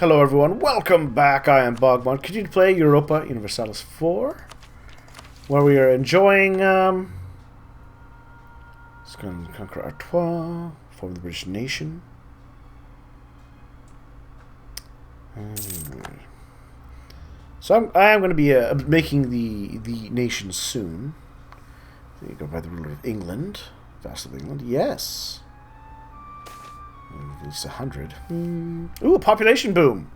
Hello everyone, welcome back. I am BogMod. Continue to play Europa Universalis 4, where we are enjoying let's go and conquer Artois, form the British nation. So I am going to be making the nation soon. There you go, by the ruler of England. Vassal of England, yes. At least 100. Ooh, a population boom.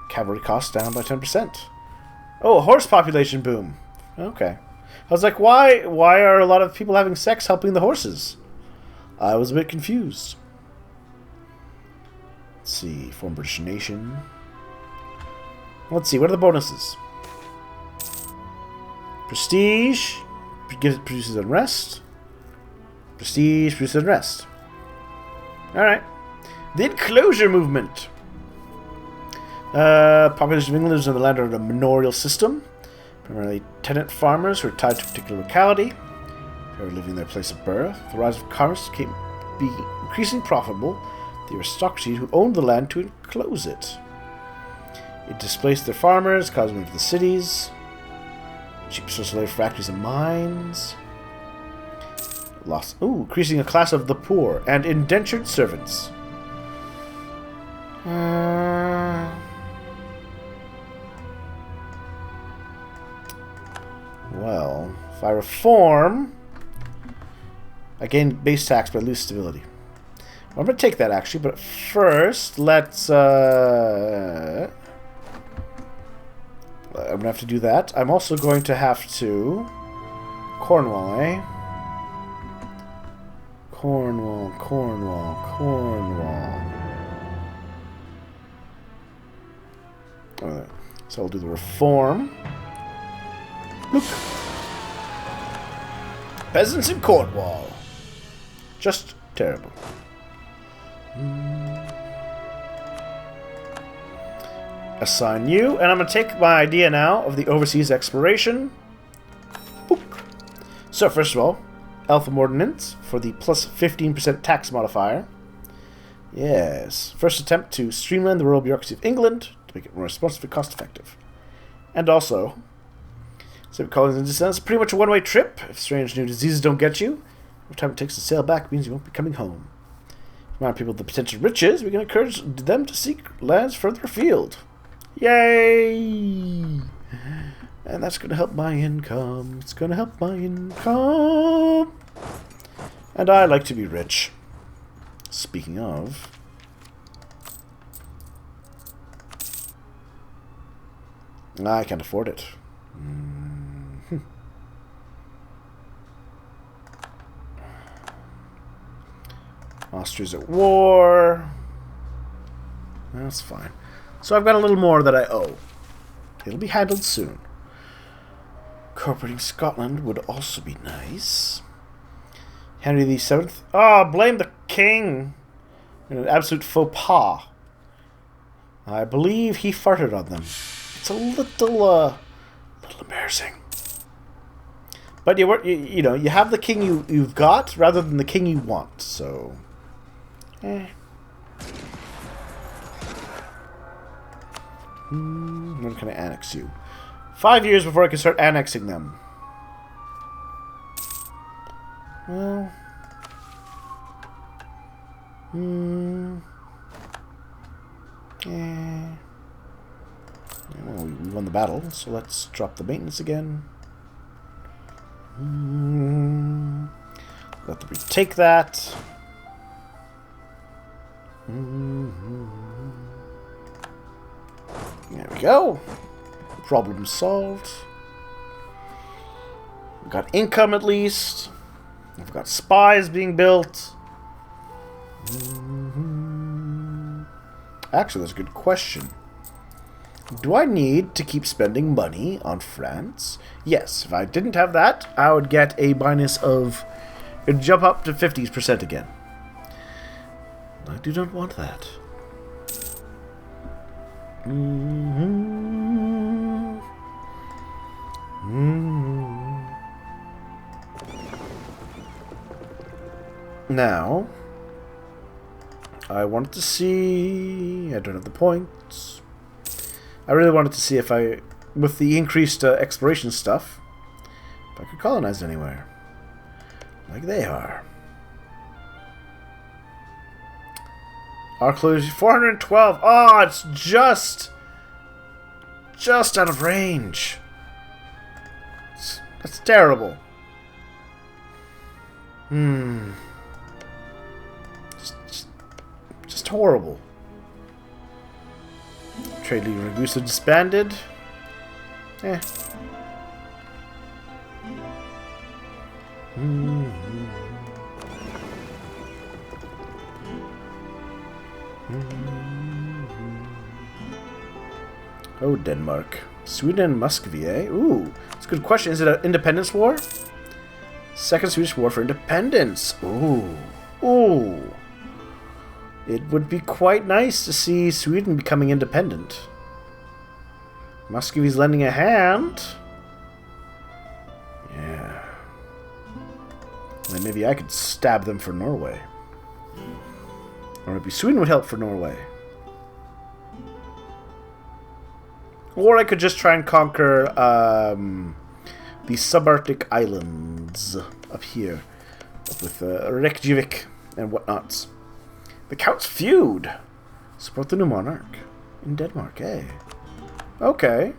Cavalry costs down by 10%. Oh, a horse population boom. Okay. I was like, why are a lot of people having sex helping the horses? I was a bit confused. Let's see, form British nation. Let's see, what are the bonuses? Prestige produces unrest. Prestige produces unrest. Alright. The enclosure movement. Population of England lives in the land under a manorial system. Primarily tenant farmers who are tied to a particular locality. Who are living in their place of birth. The rise of commerce became increasingly profitable. The aristocracy who owned the land to enclose it. It displaced their farmers, caused them to the cities. Cheap source of labor for factories and mines. Increasing a class of the poor and indentured servants. Well, if I reform, I gain base tax but I lose stability. Well, I'm going to take that actually, but first let's I'm going to have to do that. I'm also going to have to Cornwall, eh? Cornwall. Alright, so I'll do the reform. Look. Peasants in Cornwall. Just terrible. Assign you, and I'm going to take my idea now of the overseas exploration. Boop. So first of all, Eltham Ordinance for the plus 15% tax modifier. Yes. First attempt to streamline the royal bureaucracy of England to make it more responsive and cost effective. And also, civic colonies and descents, pretty much a one-way trip. If strange new diseases don't get you, every time it takes to sail back means you won't be coming home. Remind people of the potential riches, we can encourage them to seek lands further afield. Yay! And that's going to help my income. It's going to help my income. And I like to be rich. Speaking of, I can't afford it. Austria's at war. That's fine. So I've got a little more that I owe. It'll be handled soon. Incorporating Scotland would also be nice. Henry VII. Oh, blame the king. An absolute faux pas. I believe he farted on them. It's a little embarrassing. But you know, you have the king you've got rather than the king you want. So, When can I annex you? 5 years before I can start annexing them. Well, well, we won the battle, so let's drop the maintenance again. Let them retake that. There we go. Problem solved. We've got income at least. We've got spies being built. Actually, that's a good question. Do I need to keep spending money on France? Yes. If I didn't have that, I would get a minus of... It'd jump up to 50% again. I do not want that. Now, I wanted to see... I don't have the points. I really wanted to see if I... With the increased exploration stuff, if I could colonize anywhere. Like they are. Our closure 412. Oh, it's just out of range. That's terrible. Just horrible. Trade League Ragusa disbanded. Eh. Oh, Denmark. Sweden and Muscovy, eh? Ooh, it's a good question. Is it an independence war? Second Swedish War for Independence. Ooh. Ooh. It would be quite nice to see Sweden becoming independent. Muscovy's lending a hand. Yeah. Then maybe I could stab them for Norway. Or maybe Sweden would help for Norway. Or I could just try and conquer the subarctic islands up here. Up with Reykjavik and whatnots. The Count's feud. Support the new monarch in Denmark, eh? Okay.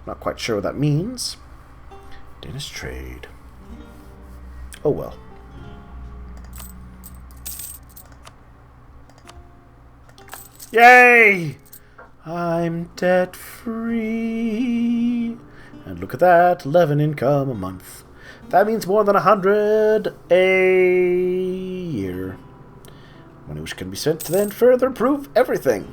Not quite sure what that means. Danish trade. Oh well. Yay! I'm debt-free. And look at that, 11 income a month. That means more than 100 a year. Money which can be spent to then further improve everything.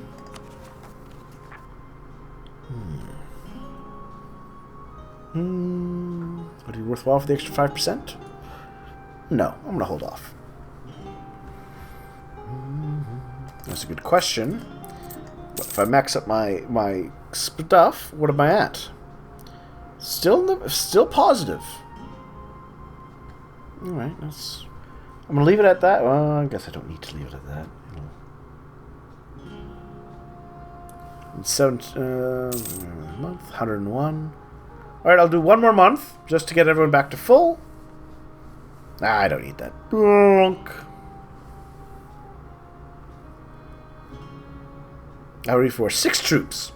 Would it be worthwhile for the extra 5%? No, I'm gonna hold off. That's a good question. What if I max up my stuff? What am I at? Still positive. All right, I'm gonna leave it at that. Well, I guess I don't need to leave it at that. Month 101. All right, I'll do one more month just to get everyone back to full. Nah, I don't need that. I already for 6 troops.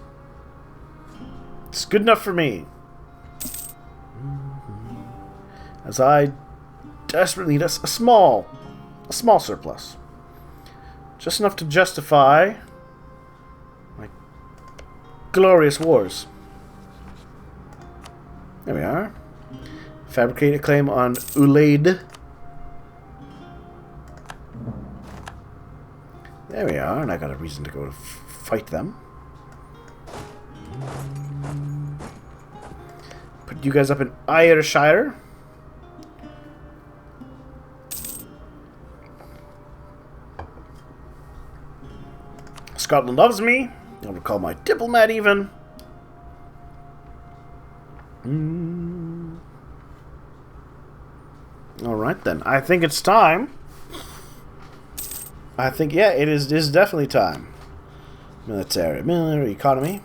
It's good enough for me. As I desperately need a small surplus. Just enough to justify my glorious wars. There we are. Fabricate a claim on Ulaid. There we are, and I got a reason to go to fight them. Put you guys up in Ayrshire. Scotland loves me. I'll recall my diplomat even. Alright then. I think it's time. I think, yeah, it is definitely time. Military economy.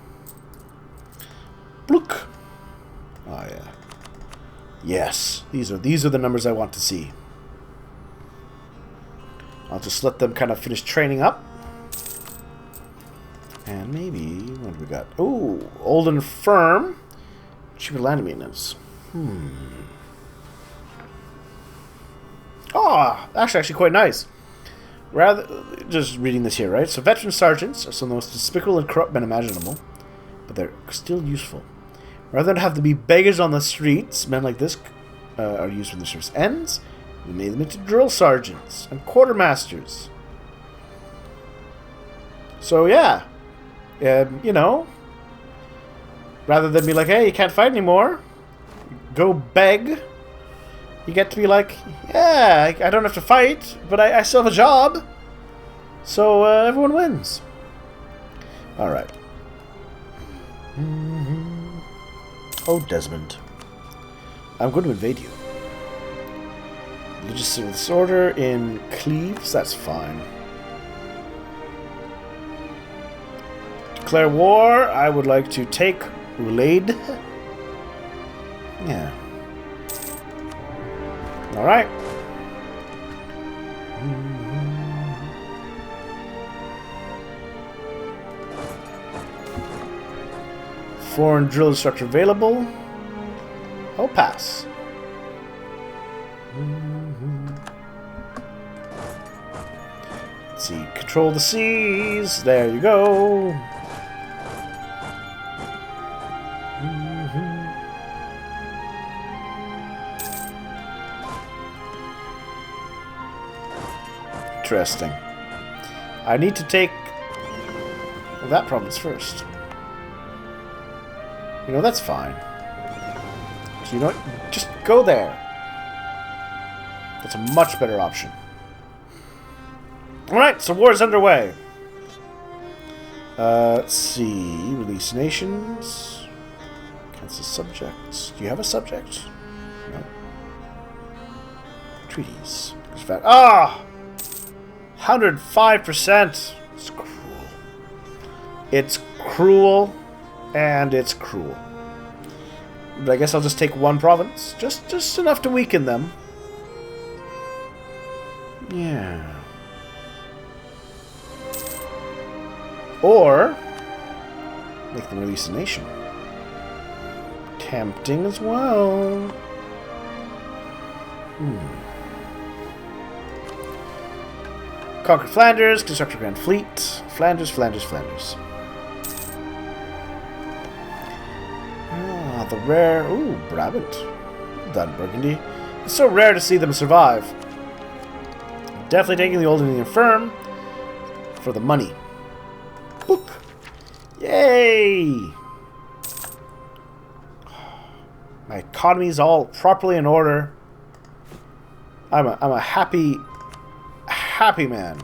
Blook. Oh yeah. Yes. These are the numbers I want to see. I'll just let them kind of finish training up. And maybe, what do we got? Oh, old and firm. Cheaper land maintenance. Oh, actually quite nice. Rather, just reading this here, right? So veteran sergeants are some of the most despicable and corrupt men imaginable, but they're still useful. Rather than have to be beggars on the streets, men like this are used when the service ends. We made them into drill sergeants and quartermasters. So yeah, you know, rather than be like, hey, you can't fight anymore, go beg. You get to be like, yeah, I don't have to fight, but I still have a job. So everyone wins. Alright. Oh, Desmond. I'm going to invade you. Religious civil disorder in Cleves, that's fine. Declare war. I would like to take Ulaid. Yeah. Alright. Foreign drill instructor available. I'll pass. Let's see. Control the seas. There you go. Interesting. I need to take that province first. You know, that's fine. So you know what? Just go there. That's a much better option. Alright, so war is underway. Let's see. Release nations. Cancel subjects. Do you have a subject? No. Treaties. Ah! 105%. It's cruel. It's cruel. And it's cruel. But I guess I'll just take one province. Just enough to weaken them. Yeah. Or make them release a nation. Tempting as well. Conquer Flanders, construct a Grand Fleet. Flanders, Flanders, Flanders. The rare... Ooh, Brabant. Well done, Burgundy. It's so rare to see them survive. Definitely taking the Old Indian firm for the money. Book. Yay! My economy's all properly in order. I'm a happy man.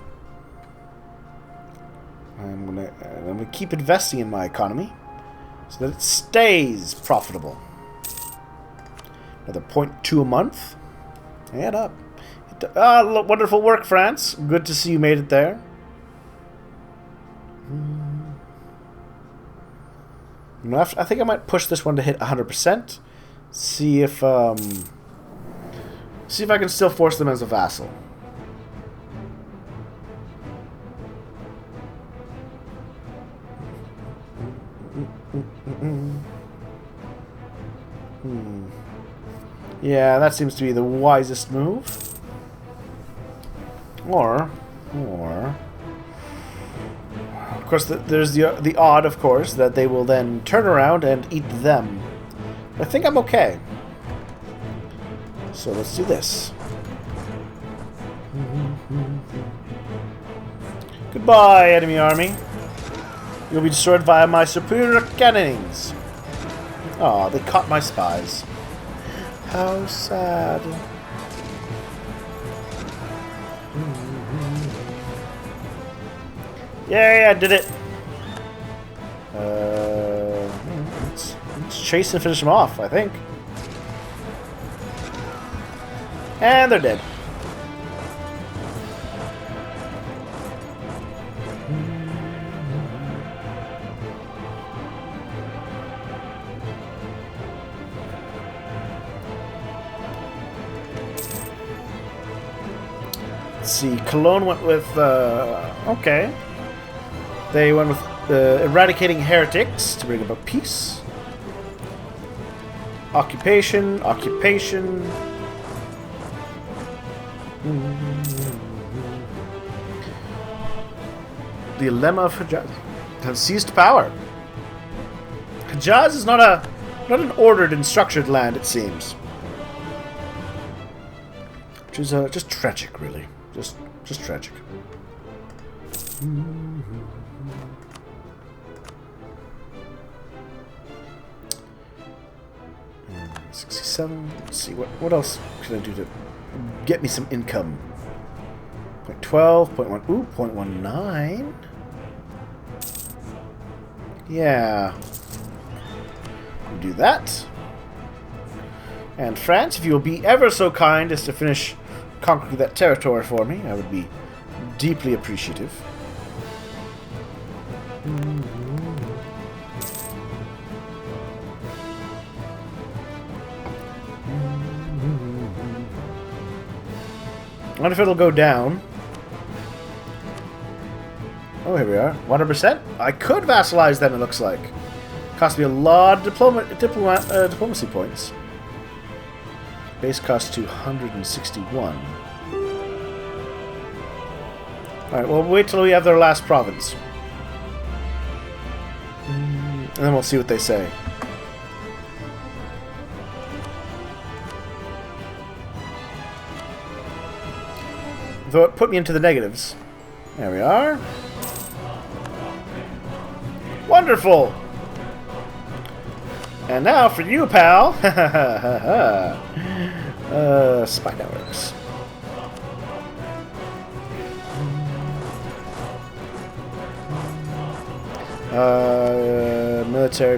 I'm gonna keep investing in my economy. So that it stays profitable. Another 0.2 a month. Add up. Wonderful work, France. Good to see you made it there. I think I might push this one to hit 100%. See if I can still force them as a vassal. Yeah, that seems to be the wisest move. Or, of course, there's the odd, of course, that they will then turn around and eat them. But I think I'm okay. So let's do this. Goodbye, enemy army. You'll be destroyed via my superior cannons. Aw, they caught my spies. How sad. Yay, I did it. Let's chase and finish them off, I think. And they're dead. Let's see, Cologne went with, okay. They went with eradicating heretics to bring about peace. Occupation. The Lemma of Hejaz has seized power. Hejaz is not an ordered and structured land, it seems. Which is just tragic, really. Just tragic. 67. Let's see, what else can I do to get me some income? 0.12, 0.1, ooh, 0.19. Yeah. We'll do that. And France, if you will be ever so kind as to finish conquering that territory for me, I would be deeply appreciative. I wonder if it'll go down. Oh, here we are. 100%. I could vassalize them, it looks like. Cost me a lot of diplomacy points. Base cost 261. Alright, well, wait till we have their last province. And then we'll see what they say. Though it put me into the negatives. There we are. Wonderful! And now for you, pal! Spy networks. Military.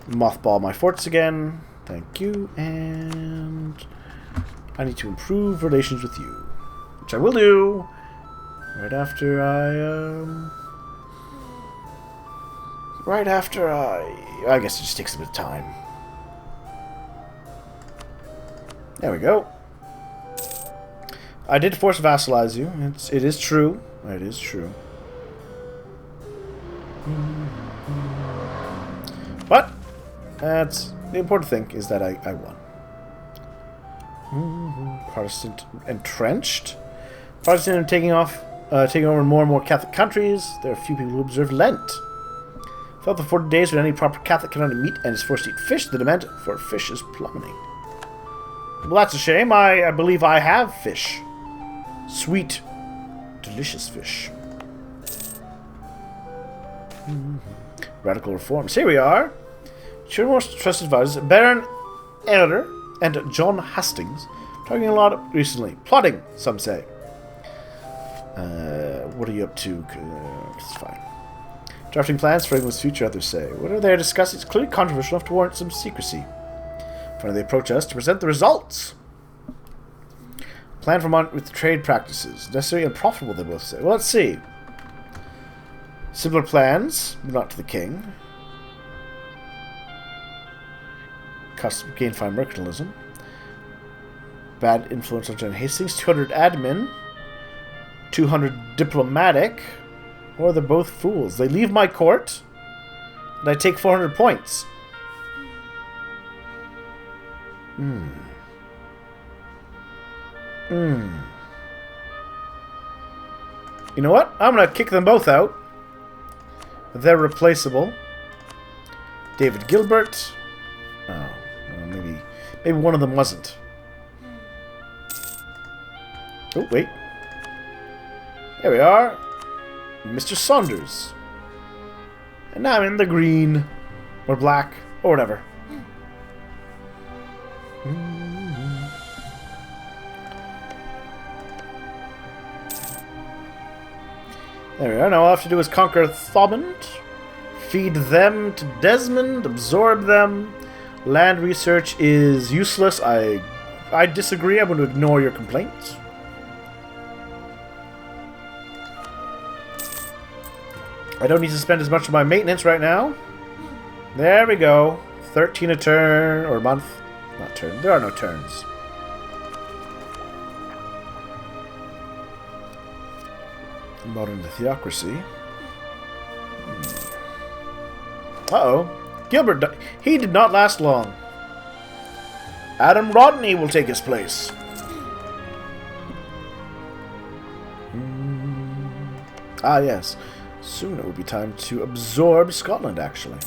Mothball my forts again. Thank you. And I need to improve relations with you. Which I will do. Right after I guess it just takes a bit of time. There we go. I did force vassalize you. It is true. It is true. But that's the important thing is that I won. Protestant entrenched. Protestant are taking over more and more Catholic countries. There are a few people who observe Lent. Throughout the 40 days when any proper Catholic can only meat and is forced to eat fish, the demand for fish is plummeting. Well, that's a shame. I believe I have fish. Sweet, delicious fish. Radical reforms. Here we are. Two most trusted advisors, Baron Elder and John Hastings, talking a lot recently. Plotting, some say. What are you up to? It's fine. Drafting plans for England's future, others say. What are they discussing? It's clearly controversial enough to warrant some secrecy. Finally, they approach us to present the results. Plan for with trade practices. Necessary and profitable, they both say. Well, let's see. Similar plans, but not to the king. Gain fine mercantilism. Bad influence on John Hastings. 200 admin. 200 diplomatic. Or they're both fools. They leave my court, and I take 400 points. You know what? I'm going to kick them both out. They're replaceable. David Gilbert. Oh, well, maybe one of them wasn't. Oh, wait. There we are. Mr. Saunders. And now I'm in the green. Or black. Or whatever. There we are. Now all I have to do is conquer Thomond. Feed them to Desmond. Absorb them. Land research is useless. I disagree. I'm going to ignore your complaints. I don't need to spend as much of my maintenance right now. There we go. 13 a turn, or a month. Not turn. There are no turns. Modern theocracy. Uh-oh. Gilbert, he did not last long. Adam Rodney will take his place. Ah, yes. Soon it will be time to absorb Scotland, actually.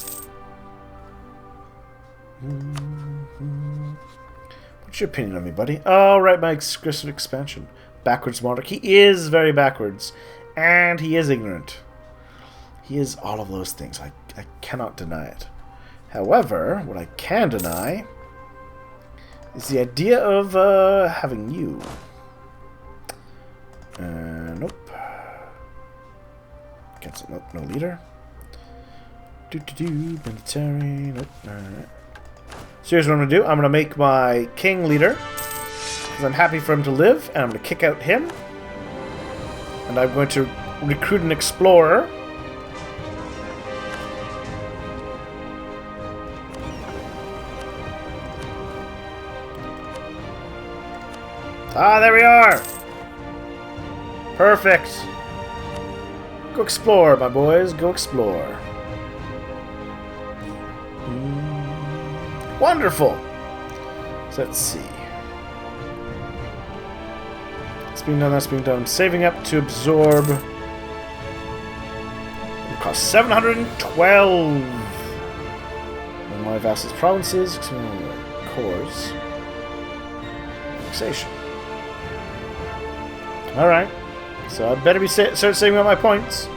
What's your opinion on me, buddy? Oh, right, my aggressive expansion. Backwards monarch. He is very backwards. And he is ignorant. He is all of those things. I cannot deny it. However, what I can deny is the idea of having you. Nope. Nope, no leader. Military. Nope. Alright. So here's what I'm going to do. I'm going to make my king leader. Because I'm happy for him to live. And I'm going to kick out him. And I'm going to recruit an explorer. Ah, there we are! Perfect! Go explore, my boys. Go explore. Wonderful! So let's see. That's being done, that's being done. Saving up to absorb. It costs 712! And my vassals' provinces, cores. Taxation. Alright. So I better be start saving up my points.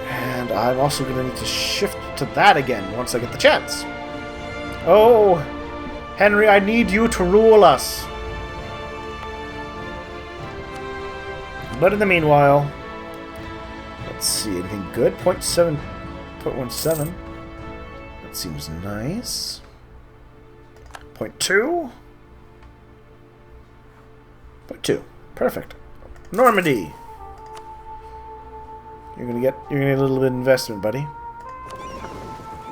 And I'm also going to need to shift to that again once I get the chance. Oh, Henry, I need you to rule us. But in the meanwhile, let's see, anything good? 0.17. That seems nice. 0.2. 0.2. Perfect. Normandy. You're gonna get a little bit of investment, buddy.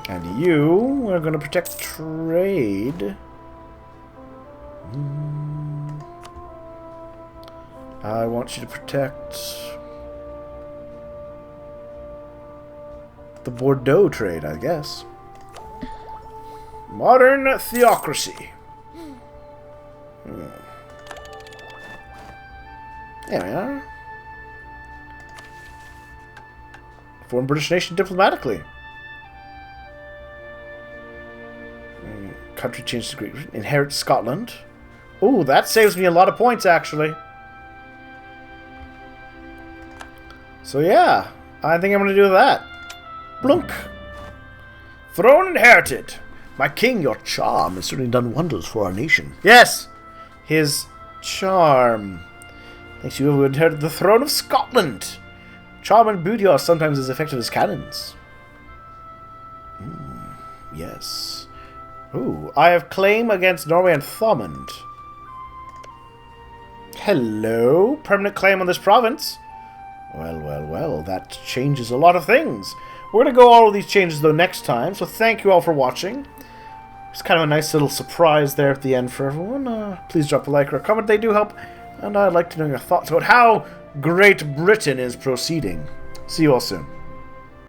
And you are gonna protect trade. I want you to protect the Bordeaux trade, I guess. Modern theocracy. There we are. Form British nation diplomatically. Country change to Great Britain. Inherit Scotland. Ooh, that saves me a lot of points, actually. So yeah, I think I'm going to do that. Blunk. Throne inherited. My king, your charm has certainly done wonders for our nation. Yes, his charm. Thanks you have inherited the throne of Scotland. Charm and beauty are sometimes as effective as cannons. Yes. Ooh, I have claim against Norway and Thomond. Hello, permanent claim on this province. Well, well, well, that changes a lot of things. We're going to go all of these changes, though, next time, so thank you all for watching. It's kind of a nice little surprise there at the end for everyone. Please drop a like or a comment, they do help. And I'd like to know your thoughts about how Great Britain is proceeding. See you all soon.